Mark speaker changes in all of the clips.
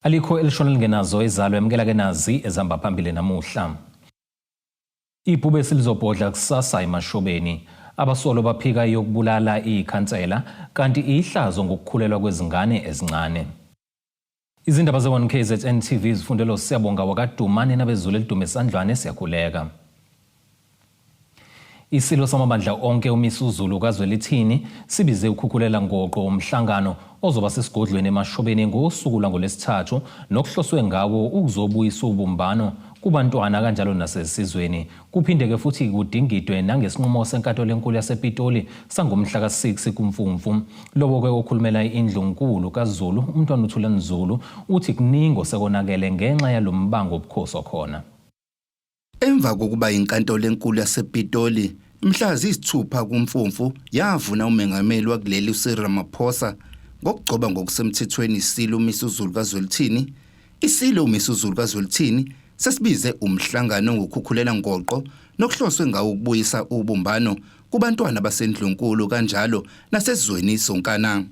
Speaker 1: Alikho elishona lingenazo izalo emkela ke nazi ezihamba phambili namuhla. Ibhube silizobhodla kusasa emashobeni. Abasolo baphika yokubulala ikhansela kanti ihlazo ngokukhulelwa kwezingane ezincane. Izindaba ze-1 KZN TV zifundelo siyabonga wakadumane nabezulu elidume esandlwane siyakhuleka. Isilo samabandla onke uMisuzulu kaZwelithini sibize ukukhukulela ngoqo umhlangano ozoba sesigodlweni emashobeni ngosuku lwangolesithathu nokuhloswe ngawo ukuzobuyisa ubumbano kubantwana kanjalo nasesizweni. Kuphindeke futhi kudingidwe nangesinqumo senkantolo enkulu yasePitoli sangomhla ka-6 kuMfumfu. Lobo ke okhulumela indlunkulu kaZulu umntwana uThulani Zulu uthi kuningi sekonakele ngenxa yalombango obukhosi okhona.
Speaker 2: Emva kokuba inkantolo enkulu yasePitoli mhla ziyisithupha kuMfumfu yavuna umengameli wakuleli uCyril Ramaphosa ngokugcoba ngokusemthethweni isilo uMisuzulu kaZwelithini. Isilo uMisuzulu kaZwelithini sesibize umhlangano ngokukhukhulela ngoqo nokuhloswe ngawo ukubuyisa ubumbano kubantwana basendlunkulu kanjalo nasezweni sonkana.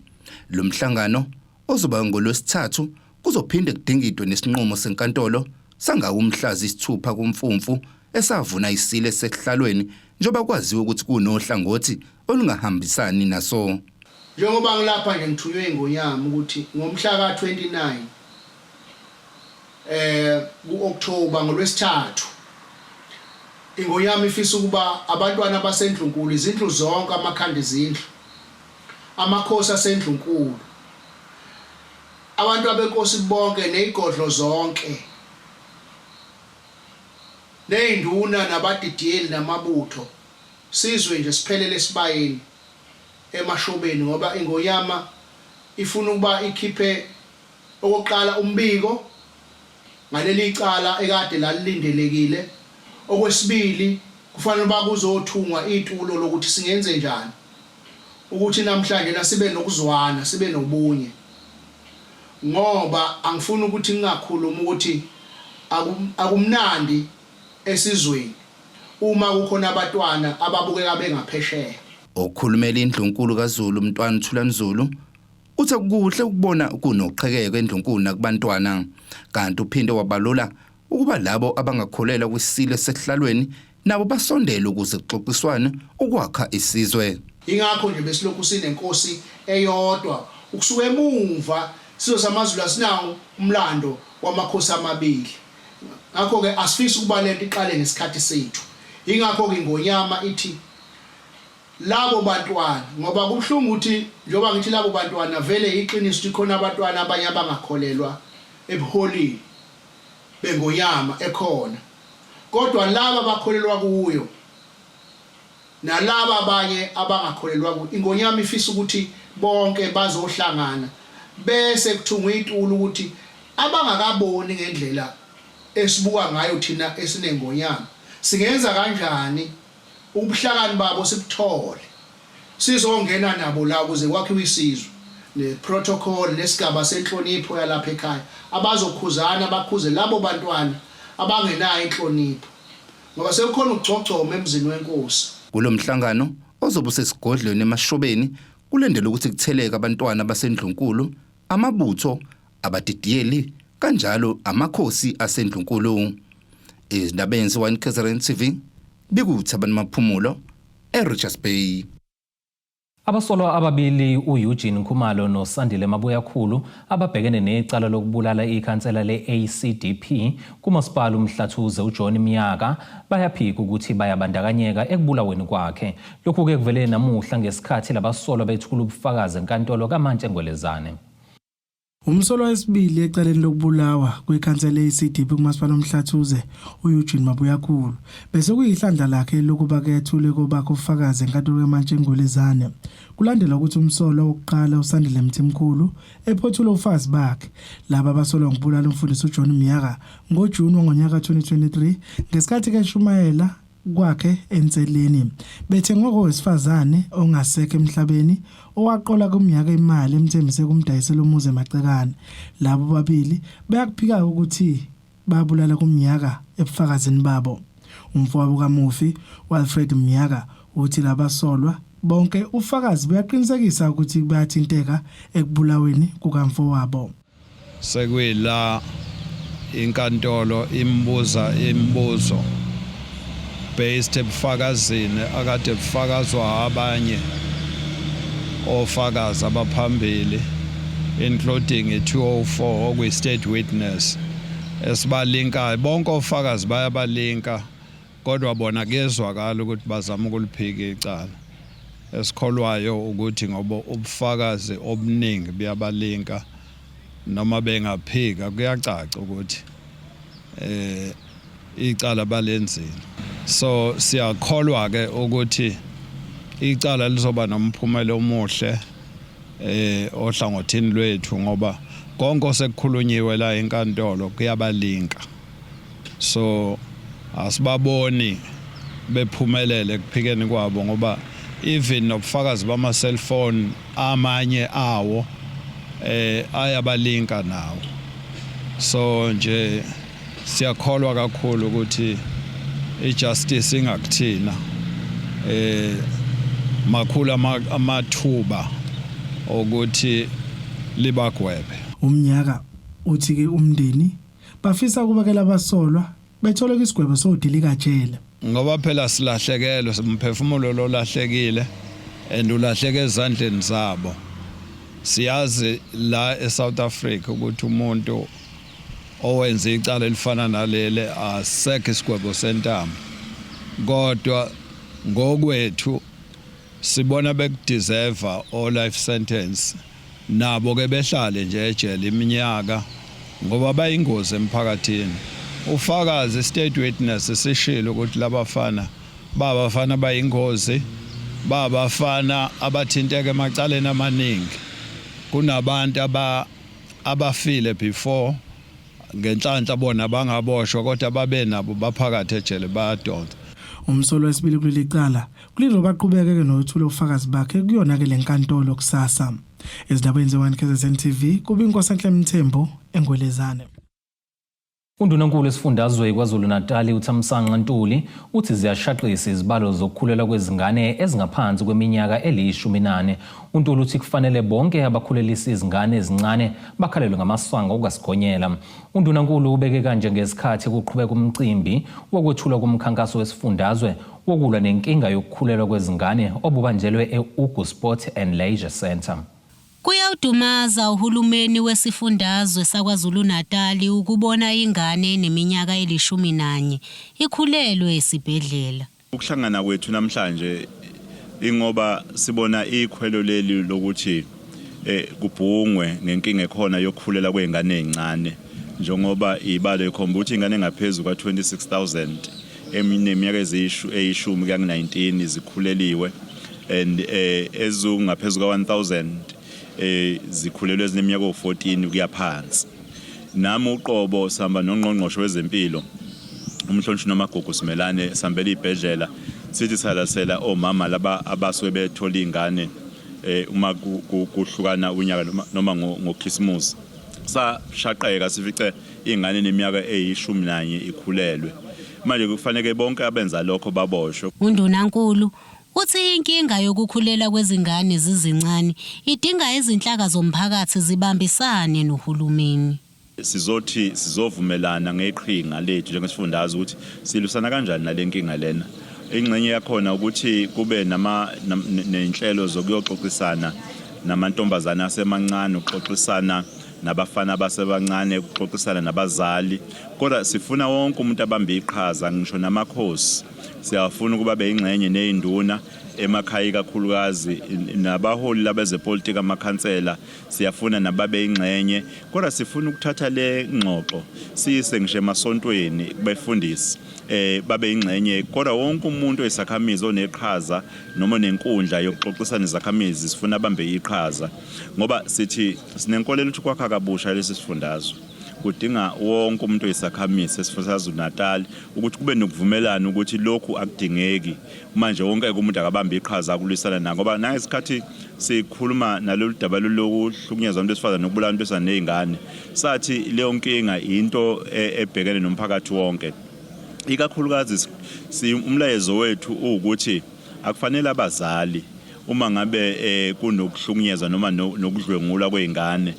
Speaker 2: Lo mhlangano ozoba ngolwesithathu kuzophinde kudingidwe nesinqumo senkantolo sangawumhla ziyisithupha kuMfumfu esavuna isilo esehlalweni njengoba kwaziwa ukuthi kunohlangothi olungahambisani naso.
Speaker 3: Njengoba ngilapha nje ngithunywe ingonyama ukuthi ngomhla ka-29 ku-October ngolwesithathu ingonyama ifisa ukuba abantwana basendlunkulu izindlu zonke amakhanda izindlu amakhosi asendlunkulu abantu abenkosi bonke nezigodlo zonke neyinduna nabadidiyeli namabutho sizwe nje siphelele esibayeni emashobeni ngoba ingonyama ifuna ukuba ikhiphe okokuqala umbiko ngaleli icala ekade lalilindelekile. Okwesibili kufanele bakuzothungwa itulo lokuthi singenze njani ukuthi namhlanje nasibe nokuzwana sibe nobunye, ngoba angifuni ukuthi ngingakhuluma ukuthi akumnandi esizweni uma kukhona abantwana ababukeka bengaphesheya.
Speaker 2: Okhulumela indlunkulu kaZulu umntwana uThulani Zulu uthi kuhle ukubona kunoqhekeko endlunkulu nakubantwana kanti uphinde wabalula ukuba labo abangakholelwa kwisilo sehlalweni nabo basondele ukuze kuxoxiswane ukwakha isizwe.
Speaker 3: Ingakho nje besilokhu sinenkosi eyodwa ukusuka emuva sizo samaZulu asinawo umlando wamakhosi amabili. Ngakho ke asifisi ukuba lento iqale ngesikhathi sethu. Ingakho ke ingonyama ithi labo bantwana ngoba kubhlungu ukuthi njoba ngithi labo bantwana vele iqiniso ukuthi khona abantwana abanye abangakholelwa ebuholini bengonyama ekhona, kodwa laba bakholelwa kuyo nalaba abanye abangakholelwa kuyo ingonyama ifisa ukuthi bonke bazohlangana bese kuthungwa itulo ukuthi abangakaboni ngendlela esibuka ngayo thina esinengonyama singenza kanjani ubuhlakani babo sibuthole sizongena nabo la ukuze kwakhiwe isizwe neprotocol nesigaba senhlonipho yalapha ekhaya abazokhuzana bakhuze labo bantwana abangenayo inhlonipho ngoba sekukhona ukugcogcoma emzini wenkosi.
Speaker 2: Kulo mhlangano ozobe sesigodlweni emashobeni kulendele ukuthi kutheleke abantwana basendlunkulu, amabutho, abadidiyeli kanjalo amakhosi asendlunkulu. Izindabeni ze-1 KZN TV bikuthi abantu maphumulo eRichards Bay.
Speaker 1: Abasolwa ababili uEugene Nkhumalo noSandile Mabuyakhulu ababhekene necala lokubulala ikhansela le-ACDP kumasipala uMhlathuze uJohn Mnyaka bayaphika ukuthi bayabandakanyeka ekubulaweni kwakhe. Lokhu ke kuvele namuhla ngesikhathi labasolwa bethula ubufakazi enkantolo kaMantshi Ngwelezane.
Speaker 4: Umsolwa wesibili ecaleni lokubulawa kwekhansela le-ACDP kumasipala uMhlathuze uEugene Mabuyakhulu bese kuyihlandla lakhe lokuba kethule koba kufakazi enkantolo kaMantshi Ngwelezane. Kulandela ukuthi umsolwa wokuqala uSandile Mthimkhulu ephothula ufazi bakhe laba abasolwa ngokubulala umfundisi uJohn Mnyaka ngoJuni ngonyaka 2023 ngesikhathi keshumayela kwakhe enseleni bethe ngokowesifazane ongasekho emhlabeni owaqola kuMnyaka imali emthembise kumdayisela umuzi emacekane. Labo babili bayakuphika ukuthi babulala kuMnyaka ebufakazini babo. Umfowabo kaMufi uAlfred Mnyaka uthi labasolwa bonke ufakazi bayaqinisekisa ukuthi bayathinteka ekubulaweni kukamfowabo.
Speaker 5: sekuyila inkantolo imbuza imibuzo based ebufakazini akade bufakazwa abanye ofakazi abaphambili including i-204 okuyi state witness esibalinkayo bonke ofakazi bayabalinka kodwa bona kezwakala ukuthi bazama ukuliphika icala esikholwayo ukuthi ngoba ubufakazi obuningi buyabalinka noma bengaphika kuyacaca ukuthi icala balenzile so siyakholwa ke ukuthi icala lizoba nomphumela omuhle ohlangothini lwethu ngoba konke osekukhulunyiwe la enkantolo kuyabalinka so asibaboni bephumelele kuphikeni kwabo ngoba even nobufakazi bama cellphone amanye awo ayabalinka nawo so nje siyakholwa kakhulu ukuthi ijustice ingakuthina makhulu amathuba ukuthi libagwebe.
Speaker 4: Umnyaka uthi ke umndeni bafisa ukubakela abasolwa bethola isigwebo sodilika jele
Speaker 5: ngoba phela silahlekelwe umphefumulo lo lahlekile ulahleke ezandleni zabo. Siyazi la eSouth Africa ukuthi umuntu owenza icala elifana nalele asekho isigwebo sentamo kodwa ngokwethu sibona bekudeserve o life sentence nabo ke behlale nje ejele iminyaka ngoba bayingozi emphakathini. Ufakazi state witness sishilo ukuthi labafana babafana bayingozi babafana abathinteke emacaleni amaningi kunabantu abafile before ngenhlanhla bona bangaboshwa kodwa babe nabo baphakathi ejele bayadonsa.
Speaker 4: Umsolo wesibili kuleli cala kulilo baqhubeke nokuthula ufakazi bakhe kuyona ke lenkantolo kusasa. Izindaba ezenziwa KZN TV kuba inkosi enhle Mthembu eNgwelezane.
Speaker 1: Undunankulu esifundazwe KwaZulu Natal uThamsanqa Ntuli uthi ziyashaqisa izibalo zokukhulela kwezingane ezingaphansi kweminyaka eli-14. uNtuli uthi kufanele bonke abakhulelisa izingane ezincane bakhalelwe ngamaswanga okusigonyela. Undunankulu ubeke kanje ngesikhathi kuqhubeka umcimbi wokwethulwa kumkhankaso wesifundazwe wokulwa nenkinga yokukhulelwa kwezingane obubanjelwe e-Ugu Sport and Leisure Centre.
Speaker 6: Kuyawudumaza uhulumeni wesifundazwe saKwaZulu Natal ukubona ingane eneminyaka eli-11 ikhulelwe esibhedlela.
Speaker 7: Ukuhlangana kwethu namhlanje ingoba sibona ikhwelo leli lokuthi kubhungwe ngenkinga ekhona yokukhulela kwezingane ezincane njengoba ibalo ikhomba ukuthi ingane engaphezulu kwa-26,000 eminyaka eyishumi ku-19 zikhuleliwe and ezungaphezulu kwa-1,000 zikhulelwe ezineminyaka o-14 kuya phansi. Nami uqobo sihamba nongqongqoshe wezempilo umhlonishwa noMagugu Simelane sihambela ibhedlela sithi salasela omama laba abasuke bethola ingane uma kuhlukana unyaka noma ngoKhisimusi. Sashaqeka sifice ingane eneminyaka eyi-11 ikhulelwe. Manje kufanele bonke abenza lokho baboshwe.
Speaker 6: Undunankulu uthi inkinga yokukhulela kwezingane zizincane idinga izinhlaka zomphakathi zibambisane nohulumeni.
Speaker 7: Sizothi sizovumelana ngeqhinga lethu njengesifundazwe ukuthi silusana kanjani nalenkinga lena. Ingxenye yakhona ukuthi kube nenhlelo zokuyoxoxisana namantombazana asemancane ukuxoxisana nabafana abasebancane ukuxoxisana nabazali kodwa sifuna wonke umuntu abambe iqhaza ngisho namakhosi siyafuna ukuba beyingxenye nezinduna emakhaya kakhulukazi nabaholi labezepolitiki amakhansela siyafuna nababe ingxenye kodwa sifuna ukuthatha le ngxoxo siyise ngisho emasontweni befundisi babe ingxenye kodwa wonke umuntu oyisakhamizi oneqhaza noma nenkundla yokuxoxisana izakhamizi sifuna bambe iqhaza ngoba sithi sinenkolelo ukuthi kwakha kabusha lesi sifundazwe kudinga wonke umuntu oyisakhamizi esifundazwe Natal ukuthi kube nokuvumelana ukuthi lokhu akudingeki manje wonke umuntu akabambe iqhaza kulwisana nako ngoba naye isikhathi sikhuluma nalolu daba lokuhlukunyezwa umuntu esifazana nokubulala umuntu esifazana nezingane sathi leyo nkinga into ebhekene nomphakathi wonke ikakhulukazi umlayezo wethu ukuthi akufanele abazali uma ngabe kunokuhlukunyezwa noma nokudlwengulwa kwezingane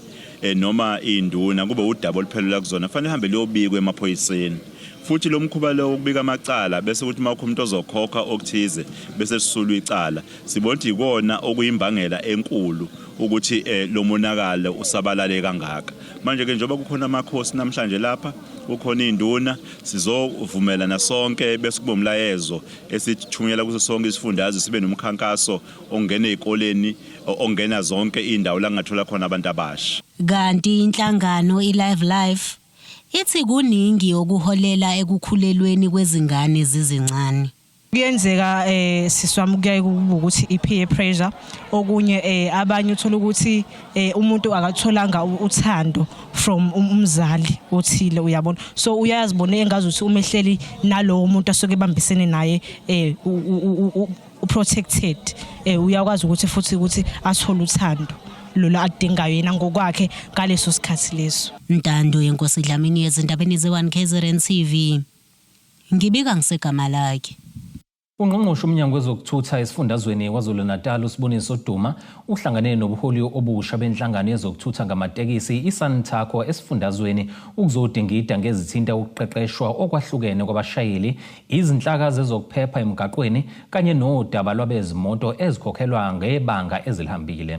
Speaker 7: noma induna kube udaba oluphelela kuzona fanele hambe liyobikwa emaphoyiseni futhi lo mkhuba lo ukubika amacala bese ukuthi makho umuntu ozokhokha okuthize bese sisulwa icala sibona ukuthi ikona okuyimbangela enkulu ukuthi lo monakalo usabalale kangaka manje ke njengoba kukhona amakhosi namhlanje lapha kukhona induna sizovumelana sonke bese kube umlayezo esithunyela kuso sonke isifundazwe sibe nomkhankaso ongena ezikoleni ongena zonke indawo la ngathola khona abantu abasha
Speaker 6: kanti inhlangano iLive Life ithi kuningi okuholela ekukhulelweni kwezingane ezincane.
Speaker 8: Kuyenzeka siswami kuyaye ukuthi i-peer pressure okunye abanye uthola ukuthi umuntu akatholanga uthando from umzali othile uyabona so uyazibona engazuthi umehleli nalowo muntu asoke ebambisene naye protected uyakwazi ukuthi futhi ukuthi athole uthando lola adingayo yena ngokwakhe ngaleso sikhathi leso.
Speaker 6: Ntando yenkosi Dlamini ezindabeni ze1 KZN TV ngibika ngisegama lakhe.
Speaker 1: Ungqongqoshe umnyango wezokuthutha esifundazweni KwaZulu-Natal uSiboniso Duma uhlangane nobuholi obusha benhlangano yezokuthutha ngamatekisi iSantaco esifundazweni ukuzodingida ngezithinta ukuqeqeshwa okwahlukene kwabashayeli izinhlaka zezokuphepha emgaqweni kanye nodaba lwabezimoto ezikhokhelwa ngebanga ezilihambile.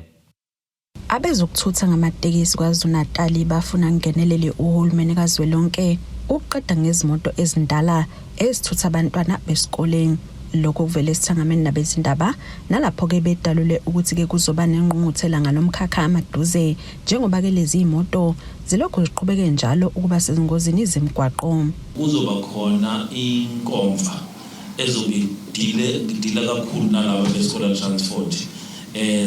Speaker 9: Abezokuthutha ngamatekisi KwaZulu-Natal bafuna ngenelele uhulumeni kazwelonke ukuqeda ngezimoto ezindala ezithutha abantwana besikoleni. Lokho kuvele sithangameni nabezindaba nalapho ke bedalule ukuthi ke kuzoba nenqunquthela ngalomkhakha amaduze njengoba ke lezi imoto zilokho ziqhubeke njalo ukuba sezingozini izemgwaqo.
Speaker 10: Kuzoba khona inkomfa ezobidila kakhulu nalabo beScholar Transport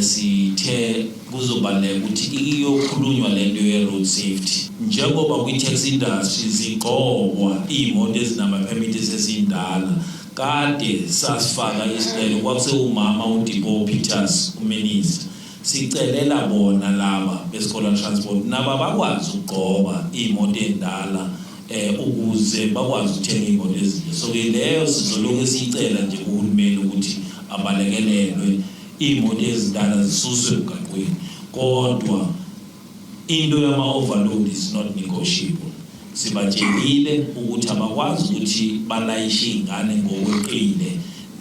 Speaker 10: sithe kuzobaleka ukuthi iyokhulunywa lento ye-road safety njengoba kwi-taxi industry ziqokwa imoto ezinama permits ezindala kade sasifaka isicelo kwakuse umama uDipo Peters uMinista sicelela bona laba beScholar Transport naba bakwazi ukugqoba imoto endala ukuze bakwazi ukuthenga imoto ezinye so ke leyo sizoloku sicela nje kuhulumeni ukuthi abalekelelwe imoto ezindala zisuswe emgaqweni kodwa into yama-overload is not negotiable sibatshelile ukuthi abakwazi ukuthi balayishe iy'ngane ngokweqile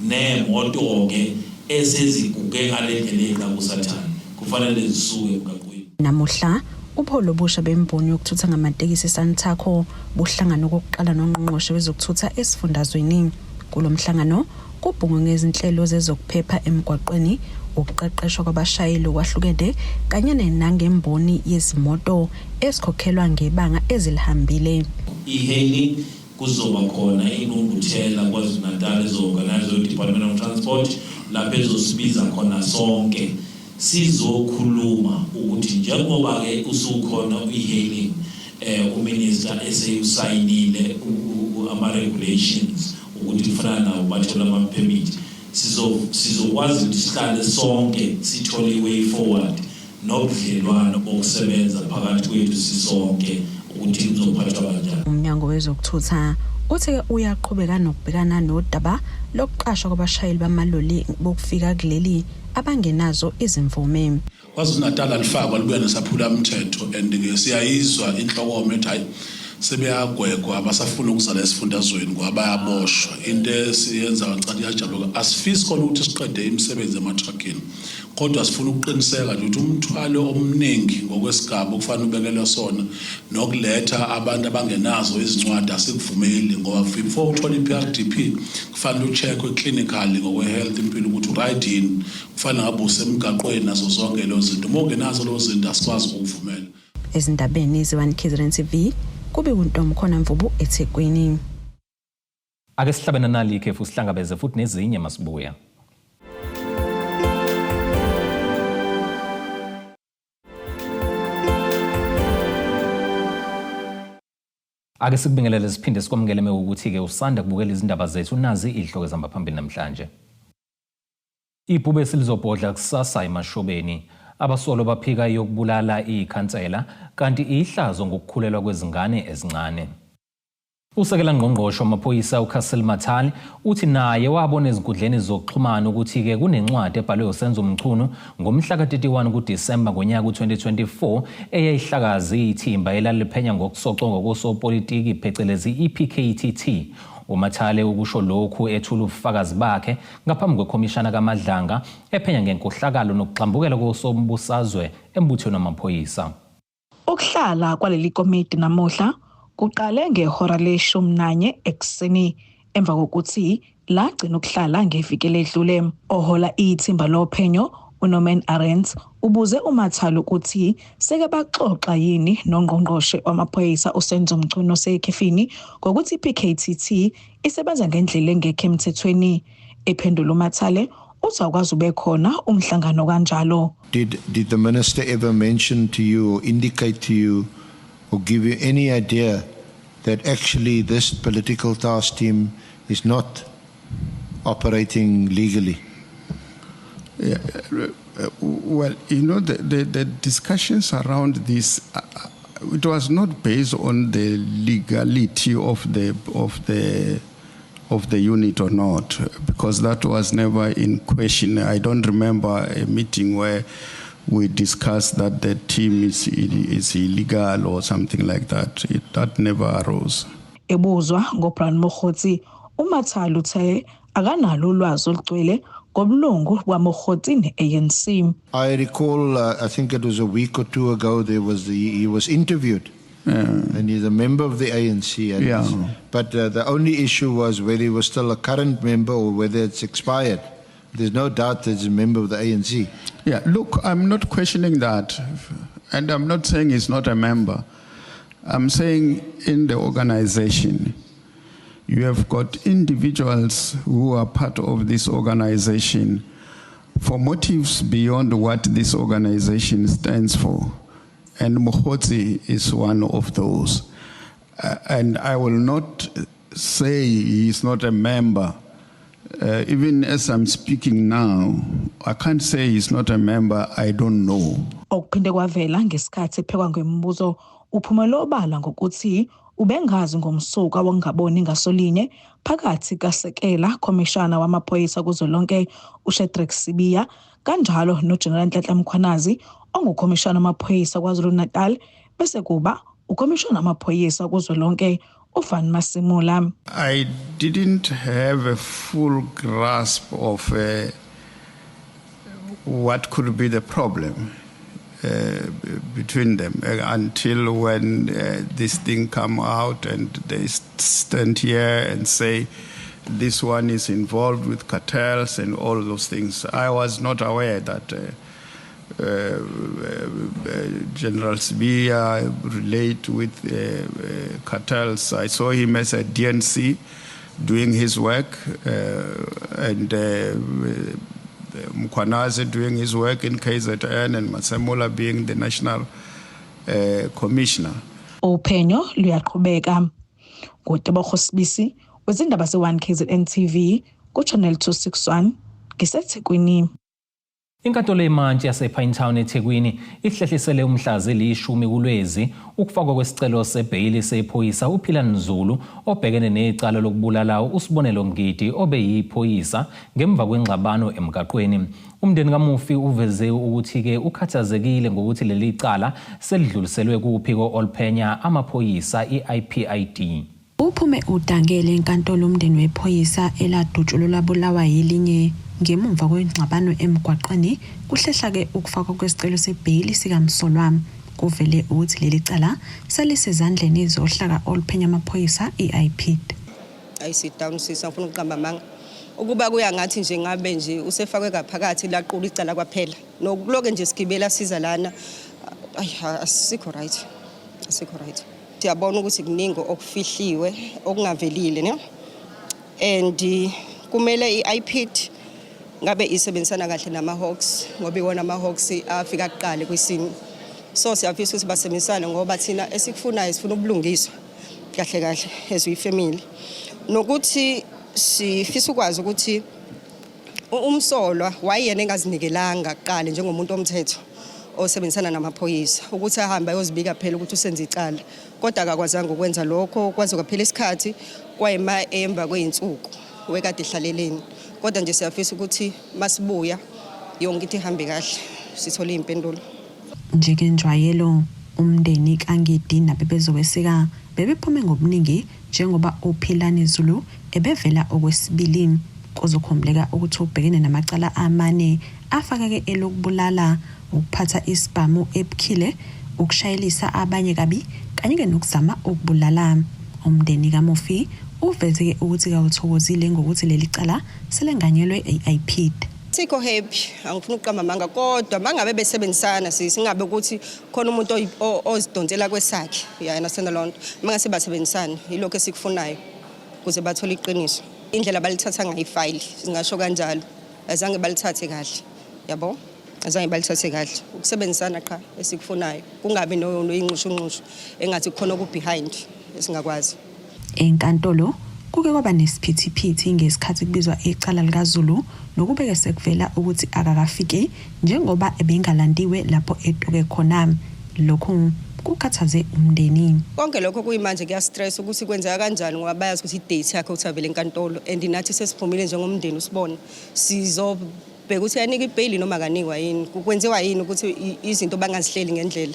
Speaker 10: nemoto-ke eseziguge ngale ndlela kusathane kufanele zisuke emgaqweni.
Speaker 9: Namuhla upholo busha bemboni yokuthutha ngamatekisi eSantaco buhlangano kokuqala nongqongqoshe wezokuthutha esifundazweni. Kulo mhlangano kubhungwe ngezinhlelo zezokuphepha emgwaqweni ukuqeqeshwa kwabashayeli okwahlukene kanye nangemboni yezimoto esikhokhelwa ngebanga ezilihambile.
Speaker 10: I-hailing kuzoba khona inunguthela KwaZulu-Natal ezo-organize Department of Transport lapho ezosibiza khona sonke sizokhuluma ukuthi njengoba-ke usukhona i-hailing uminister eseyusayinile ama-regulations ukuthi kufana nawo bathola ama-permit sizokwazi ukuthi sihlale sonke sithole i-way forward nobudlelwano bokusebenza phakathi kwethu sisonke ukuthi kuzophathwa kanjani.
Speaker 9: Umnyango wezokuthutha uthi uyaqhubeka nokubhekana nodaba lokuqashwa kwabashayeli bamaloli bokufika kuleli abangenazo izimvume.
Speaker 11: KwaZulu-Natal alifakwa libuya nesaphula umthetho and siyayizwa inhlokomo ethi hayi sebeyagwegwa abasafuna ukuzala esifundazweni kwabayaboshwa into esiyenza kancane yajabuluka asifisi khona ukuthi siqede imisebenzi emathrakini kodwa sifuna ukuqiniseka nje ukuthi umthwalo omningi ngokwesigaba kufanele ubekelwe sona nokuletha abantu abangenazo izincwadi asikuvumeli ngoba before uthola iPRDP kufanele ucheckwe clinically ngokwe-health impilo ukuthi right in kufanele ngabe usemgaqweni nazo zonke lezo zinto uma ungenazo lezo zinto asikwazi ukuvumela.
Speaker 9: Ezindabeni ze1 KZN TV kube uNtombi khona Mvubu eThekwini.
Speaker 1: Ake sihlabene nali ikhefu sihlangabeze futhi nezinye masibuya. Ake sikubingelele siphinde sikwamukele ukuthi-ke usanda kubukela izindaba zethu nazi ihloko ezihamba phambili namhlanje. Ibhube silizobhodla kusasa emashobeni. Abasolo baphika yokubulala ikhansela kanti ihlazo ngokukhulelwa kwezingane ezincane. Usekela ngqongqoshe wamaphoyisa uCastle Mathali uthi naye wabona ezinkundleni zokuxhumana ukuthi-ke kunencwadi ebhalwe uSenzo Mchunu ngomhla ka-31 kuDisemba ngonyaka u-2024 eyayihlakaza ithimba elaliphenya ngokusocwa ngokosopolitiki phecelezi i-PKTT. uMathali ukusho lokhu ethula ubufakazi bakhe ngaphambi kwekhomishana kaMadlanga ephenya ngenkohlakalo nokuxambukela kosombusazwe embuthweni wamaphoyisa.
Speaker 12: Ukuhlala kwaleli komiti namuhla kuqale ngehora le-11 ekuseni emva kokuthi lagcina ukuhlala ngeviki ledlule. Ohola ithimba lophenyo uNorman Arendts ubuze uMathali ukuthi seke baxoxa yini nongqongqoshe wamaphoyisa uSenzo Mchunu osekhefini ngokuthi iPKTT isebenza ngendlela engekho emthethweni. Ephendula uMathali uthi akwazi ube khona umhlangano kanjalo.
Speaker 13: Did the minister ever mention to you or indicate to you or give you any idea that actually this political task team is not operating legally?
Speaker 14: Yeah, well, you know, the discussions around this, it was not based on the legality of the unit or not, because that was never in question. I don't remember a meeting where we discussed that the team is illegal or something like that. That never arose.
Speaker 12: Ebuzwa ngoBrian Mokhotsi, uMathali uthe akanalo ulwazi olugcwele ngobulungu bwaMokhotsi ne-ANC.
Speaker 13: I recall, I think it was a week or two ago, he was interviewed. And he's a member of the ANC. But the only issue was whether he was still a current member or whether it's expired. There's no doubt that he's a member of the ANC.
Speaker 14: Yeah, look, I'm not questioning that. And I'm not saying he's not a member. I'm saying in the organization, you have got individuals who are part of this organization for motives beyond what this organization stands for. And Mokhotsi is one of those. And I will not say he's not a member. Even as I'm speaking now, I can't say he's not a member. I don't know.
Speaker 12: Okuphinde kwavela ngesikhathi ephekwa ngemibuzo uphumela obala ngokuthi ubengazi ngomsuka wongaboni ngasolinye phakathi kasekela komishana wamaphoyisa kuzolonke uShedrack Sibiya kanjalo noGeneral Nhlanhla Mkhwanazi ongukhomishana wamaphoyisa kwaZulu-Natal bese kuba ukhomishana wamaphoyisa kuzolonke uVan Masimula.
Speaker 14: I didn't have a full grasp of what could be the problem between them until when this thing come out and they stand here and say this one is involved with cartels and all those things. I was not aware that General Sibiya relate with cartels. I saw him as a DNC doing his work and Mkhwanazi doing his work in KZN and Masemula being the national commissioner.
Speaker 12: Uphenyo luyaqhubeka. Ngotebogo Sibisi wezindaba ze1 KZN TV ku channel 261 ngiseThekwini.
Speaker 1: Inkantolo yemantshi yasePinetown eThekwini ihlehlisele umhlazi elishumi kuLwezi ukufakwa kwesicelo sebhayili sephoyisa uPhilani Zulu obhekene necala lokubulala uSibonelo Ngidi obeyiphoyisa ngemva kwengxabano emgaqweni. Umndeni kaMufi uveze ukuthi-ke ukhathazekile ngokuthi leli cala selidluliselwe kuphiko oluphenya amaphoyisa iIPID.
Speaker 9: Uphume udangele enkantolo umndeni wephoyisa eladutshulwa bulawa yelinye ngemumva kwengxabano emgwaqweni kuhlehla-ke ukufakwa kwesicelo sebhayili sikaMsolwa kuvele ukuthi leli cala selisezandleni ezohlaka oluphenya amaphoyisa iIPID.
Speaker 15: Ayisidown sisa ngifuna ukuqamba manga ukuba kuya ngathi nje ngabe nje usefakwe kaphakathi laqula icala kwaphela nokuloke nje sigibela siza lana asikho right siyabona ukuthi kuningi okufihliwe okungavelile ne and kumele iIPID ngabe isebenzisana kahle nama-Hawks ngoba iwona ama-Hawks afika kuqale kwisimo so siyafisa ukuthi basebenzisane ngoba thina esikufunayo sifuna ubulungiswa kahle as we-family nokuthi sifisa ukwazi ukuthi umsolwa wayena engazinikelanga kuqale njengomuntu omthetho osebenzisana namaphoyisa ukuthi ahambe ayozibika phela ukuthi usenze icala kodwa akakwazanga ukwenza lokho kwaze kwaphela isikhathi kwayima emva kweinsuku wekade ihlaleleni kodwa nje siyafisa ukuthi masibuya yonke into ihambe kahle sithole impendulo
Speaker 9: njeke njwayelo umndeni kaNgidi nabebezoweseka bebephume ngobuningi njengoba uPhilani Zulu ebevela okwesibili kuzokhombeleka ukuthi ubhekene namacala amane afakeke elokubulala ukuphatha isibhamu ebukhile ukushayelisa abanye kabi kanye nokuzama ukubulala umndeni kaMofi uvezeke ukuthi kawuthokozile ngokuthi leli cala selenganyelwe eIPD
Speaker 15: Sikho happy angifuna uqamba manga kodwa mangabe besebenzisana singabe ukuthi khona umuntu ozidonsela kwesakhe yana senalonto manga sebasebenzisana yilokho esikufunayo kuze bathole iqiniso indlela balithatha ngayifile singasho kanjalo azange balithathe kahle yabo azange balithathe kahle ukusebenzisana qha esikufunayo kungabe noyinqushunqushu engathi khona ku behind esingakwazi
Speaker 9: enkantolo kuke kwaba nesiphithiphithi ngesikhathi kubizwa icala likaZulu nokubeke sekuvela ukuthi akakafike njengoba ebengalandiwe lapho etuke khona lokho kukhathaze umndeni
Speaker 15: konke lokho kuyimanje kuya stress ukuthi kwenzeka kanjani ngoba bayazi ukuthi idate yakhe uthavele enkantolo and nathi sesiphumile njengomndeni usibona sizobheka ukuthi yanika ibail noma kanikwa yini kwenziwa yini ukuthi izinto bangazihleli ngendlela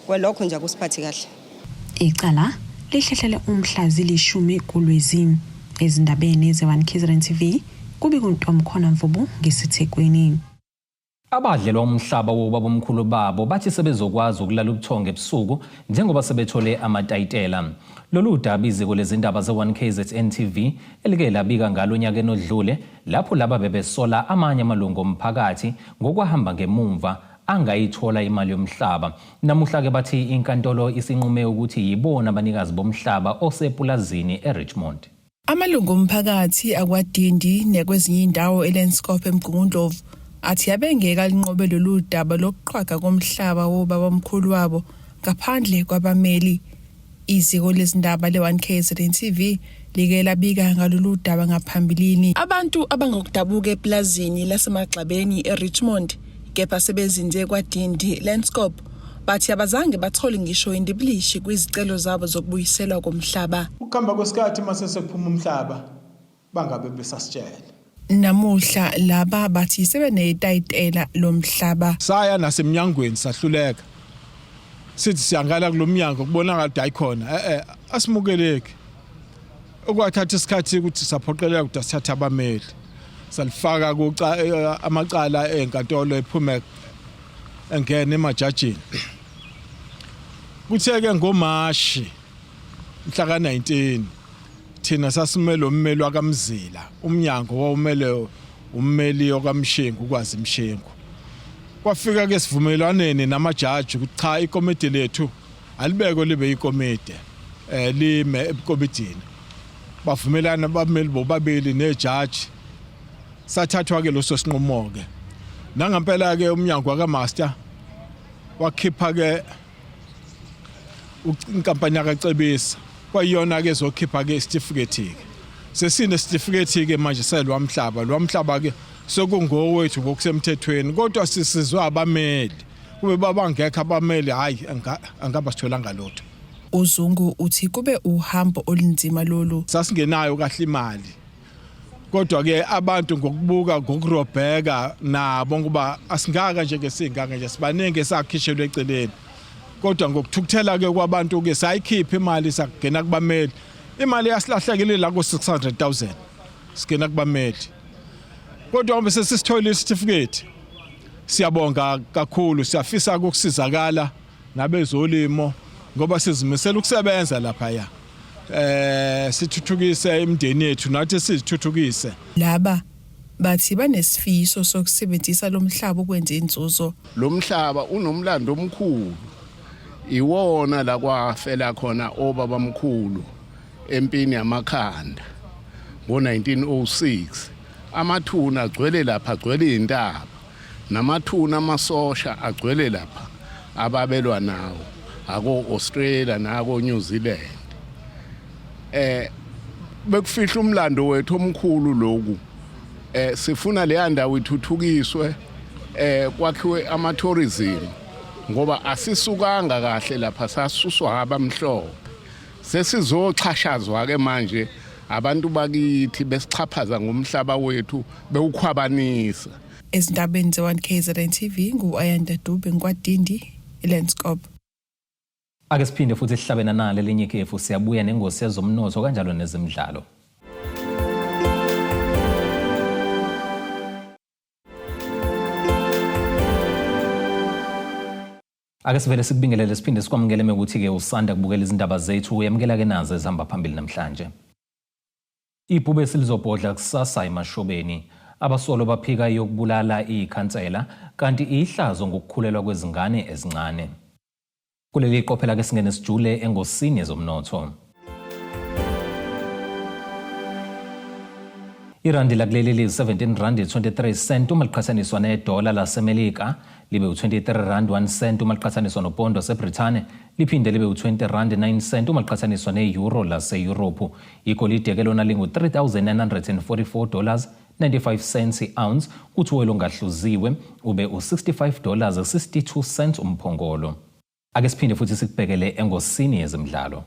Speaker 15: kwalokho nje akusiphathi kahle
Speaker 9: icala lihlehlele umhlazi lishumi kuLwezi ezindabeni ze1 KZN TV kubi kuntomkhona Mvubu ngesithekweni
Speaker 1: Abadlelwa umhlaba wobaba omkhulu babo bathi sebezokwazi ukulala ubuthongo ebusuku njengoba sebethole amatayitela. Lolu daba iziko lezindaba ze1 KZN TV elike labika ngalo nyakeni odlule lapho laba bebesola amanye amalungu omphakathi ngokwahamba ngemumva angayithola imali yomhlaba. Namuhla ke bathi inkantolo isinqume ukuthi yibona abanikazi bomhlaba osepulazini eRichmond.
Speaker 16: Amalungu omphakathi akwaDindi nekwezinye indawo eLandskop eMgungundlovu athi yabengeka linqobe lolu daba lokuqhwaga komhlaba wobaba omkhulu wabo ngaphandle kwabameli. Iziko lezindaba le1 KZN TV like labika ngalolu daba ngaphambilini. Abantu abangokudabuka eplazini lasemagxabeni eRichmond kepha sebezinze kwaDindi Landskop bathi abazange bathole ngisho indibilishi kwizicelo zabo zokubuyiselwa komhlaba.
Speaker 17: Ukuhamba kwesikhathi mase sekuphuma umhlaba bangabe besasitshela.
Speaker 16: Namuhla laba bathi sebenetayitela lomhlaba.
Speaker 17: Saya nasemnyangweni sahluleka. Sithi siyangala kulomnyango kubona ngathi ayikhona. Asimukeleki. Okwathatha isikhathi ukuthi saphoqeleka ukuthi sithathe abameli. Salifaka amacala enkantolo ephume engene emajajini. Kutheke ngoMashi mhla ka19 thina sasimele ummeli wakaMzila umnyango wawumele ummeli okaMshengu kwazi Mshengu. Kwafika ke sivumelwaneni namajaji ukuthi cha ikomiti lethu alibeko libe ikomiti lime ekomidini. Bavumelana abameli bobabili nejaji. Sathathwa ke loso sinqumo ke nangampela ke umnyango wakaMaster wakhipha ke inkampani yakacebisa kwayona ke zokhipha ke certificate ke sesine certificate ke manje selwamhlaba ke sokungowethu ngokusemthethweni kodwa sisizwa abameli kube babangekho abameli hayi angaba sitholanga lutho.
Speaker 16: uZungu uthi kube uhambo olunzima lolu
Speaker 17: sasingenayo kahle imali kodwa ke abantu ngokubuka ngokurobheka nabo ngoba asingaka nje ngesingaka nje sibanenge sakhishelwe eceleni kodwa ngokuthukuthela ke kwabantu ke sayikhipha imali sakugena kubameli imali yasilahlekile la ku 600,000 sigena kubameli kodwa uma sesithola certificate siyabonga kakhulu siyafisa ukusizakala nabezolimo ngoba sizimisela ukusebenza lapha ya sithuthukise imndeni yethu nathi sizithuthukise.
Speaker 16: Laba bathi banesifiso sokusebenzisa lomhlaba ukwenza inzuzo.
Speaker 18: Lomhlaba unomlando omkhulu. Iwona la kwafela khona obaba omkhulu empini yamakhanda ngo1906. Amathuna agcwele lapha agcwele intaba. Namathuna amasosha agcwele lapha ababelwa nawo ako Australia nako New Zealand. Bekufihla umlando wethu omkhulu lokhu sifuna le ndawo ithuthukiswe kwakhiwe ama tourism ngoba asisukanga kahle lapha sasuswa abamhlophe sesizoxhashazwa ke manje abantu bakithi besichaphaza ngomhlaba wethu bewukhwabanisa.
Speaker 16: Ezindabeni ze-1 KZN TV ngu-Ayanda Dube ngkwadindi iLandscape.
Speaker 1: Ake siphinde futhi sihlabena nalo elinye ikhefu siyabuya nengosi yezomnotho kanjalo nezemidlalo. Ake sivele sikubingelele siphinde sikwamukele ukuthi ke usanda kubukela izindaba zethu uyamukela ke nazo ezihamba phambili namhlanje. Ibhube silizobhodla kusasa emashobeni. Abasolo baphika yokubulala ikhansela kanti ihlazo ngokukhulelwa kwezingane ezincane. Kuleli qophela ke singene sijule engosini yezomnotho. Irandi lakuleli li 17 rand 23 cent uma liqhathaniswa nedola laseMelika libe u23 rand 1 cent uma liqhathaniswa nopondo waseBrithani liphinde libe u20 rand 9 cent uma liqhathaniswa neeuro laseEurope. Igolide ke lona lingu $3,944.95 i-ounce kuthi oil ongahluziwe ube $65.62 umphongolo. Ake siphinde futhi sikubhekele engosini yezemidlalo.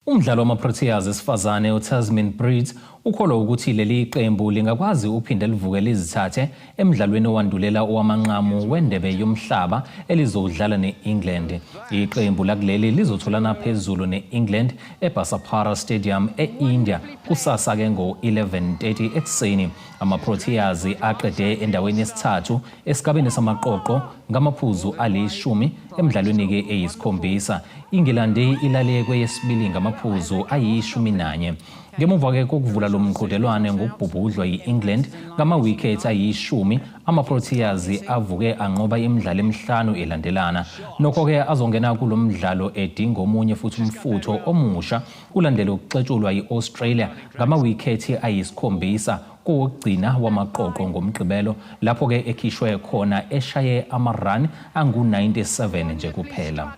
Speaker 1: Umdlalo wama-Proteas esifazane uTasman Breeds ukholwa ukuthi leli qembu lingakwazi uphinde livuke lizithathe emidlalweni owandulela owamanqamu wendebe yomhlaba elizodlala ne-England. Iqembu lakuleli lizotholana phezulu ne-England eBasapara Stadium e-India kusasa ke ngo-11:30 ekuseni. Ama-Proteas aqede endaweni yesithathu esigabeni samaqoqo ngamaphuzu ali-10 emidlalweni ke eyisikhombisa. Ingilandi ilale kweyesibili ngamaphuzu ayi-11. Ngemuva ke kokuvula lo mqhudelwano ngokubhubhudlwa yi-England ngama-wickets ayi-10, ama-Proteas avuke anqoba imidlalo emihlanu elandelana. Nokho ke azongena kulo mdlalo edinga omunye futhi umfutho omusha kulandela ukuxetshulwa yi-Australia ngama-wickets ayi-7 kokugcina wamaqoqo ngomgqibelo lapho ke ekhishwe khona eshaye ama-run angu-97 nje kuphela.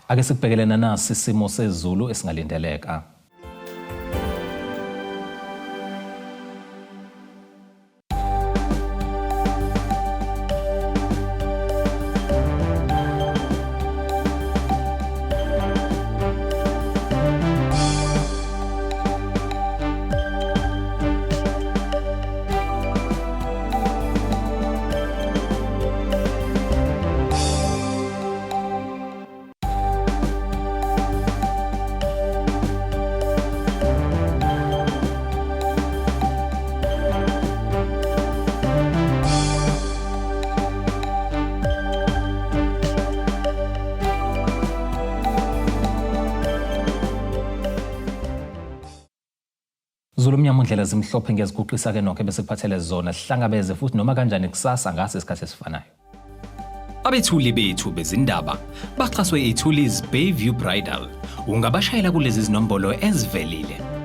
Speaker 1: Ake sikubhekelena nasi isimo sezulu esingalindeleka. Zulumnyama undlela zimhlophe ngeziguqisa ke nokho bese kuphathele zona sihlangabeze futhi noma kanjani kusasa ngase isikhathi esifanayo.
Speaker 19: Abethuli bethu bezindaba baxhaswe iTulis Bayview Bridal. Ungabashayela kulezi zinombolo ezivelile